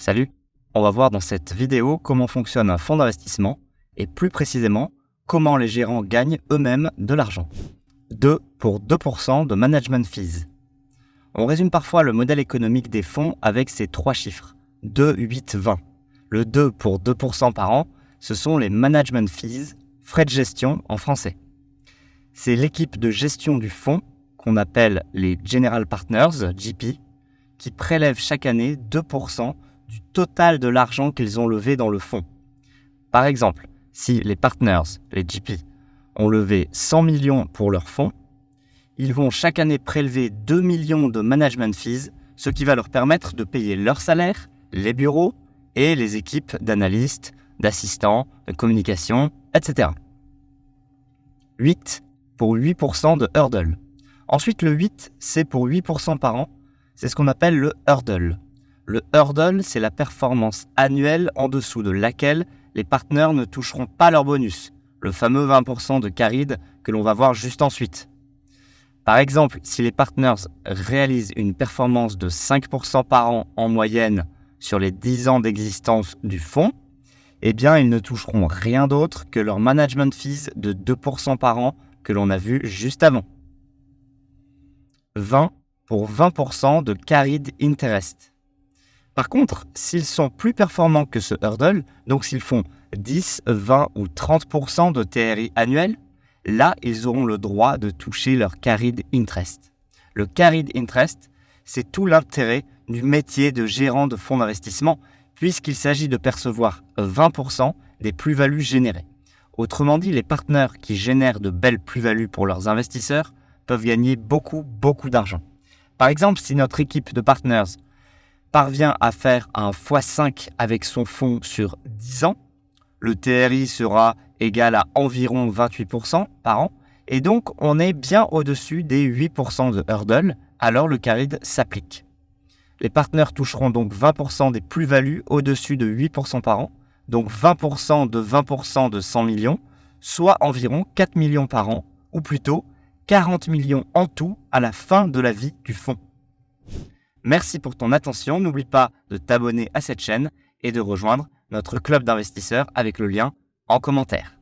Salut, on va voir dans cette vidéo comment fonctionne un fonds d'investissement et plus précisément comment les gérants gagnent eux-mêmes de l'argent. 2 pour 2% de management fees. On résume parfois le modèle économique des fonds avec ces trois chiffres, 2, 8, 20. Le 2 pour 2% par an, ce sont les management fees, frais de gestion en français. C'est l'équipe de gestion du fonds, qu'on appelle les General Partners, GP, qui prélève chaque année 2% du total de l'argent qu'ils ont levé dans le fonds. Par exemple, si les partners, les GP, ont levé 100 millions pour leur fonds, ils vont chaque année prélever 2 millions de management fees, ce qui va leur permettre de payer leur salaire, les bureaux et les équipes d'analystes, d'assistants, de communication, etc. 8 pour 8% de hurdle. Ensuite, le 8, c'est pour 8% par an. C'est ce qu'on appelle le hurdle. Le hurdle, c'est la performance annuelle en dessous de laquelle les partenaires ne toucheront pas leur bonus, le fameux 20% de carried que l'on va voir juste ensuite. Par exemple, si les partners réalisent une performance de 5% par an en moyenne sur les 10 ans d'existence du fonds, eh bien, ils ne toucheront rien d'autre que leur management fees de 2% par an que l'on a vu juste avant. 20 pour 20% de carried interest. Par contre, s'ils sont plus performants que ce hurdle, donc s'ils font 10, 20 ou 30% de TRI annuel, là, ils auront le droit de toucher leur carried interest. Le carried interest, c'est tout l'intérêt du métier de gérant de fonds d'investissement, puisqu'il s'agit de percevoir 20% des plus-values générées. Autrement dit, les partenaires qui génèrent de belles plus-values pour leurs investisseurs peuvent gagner beaucoup d'argent. Par exemple, si notre équipe de partners parvient à faire un x5 avec son fonds sur 10 ans, le TRI sera égal à environ 28% par an, et donc on est bien au-dessus des 8% de hurdle, alors le carried s'applique. Les partenaires toucheront donc 20% des plus-values au-dessus de 8% par an, donc 20% de 100 millions, soit environ 4 millions par an, ou plutôt 40 millions en tout à la fin de la vie du fonds. Merci pour ton attention, n'oublie pas de t'abonner à cette chaîne et de rejoindre notre club d'investisseurs avec le lien en commentaire.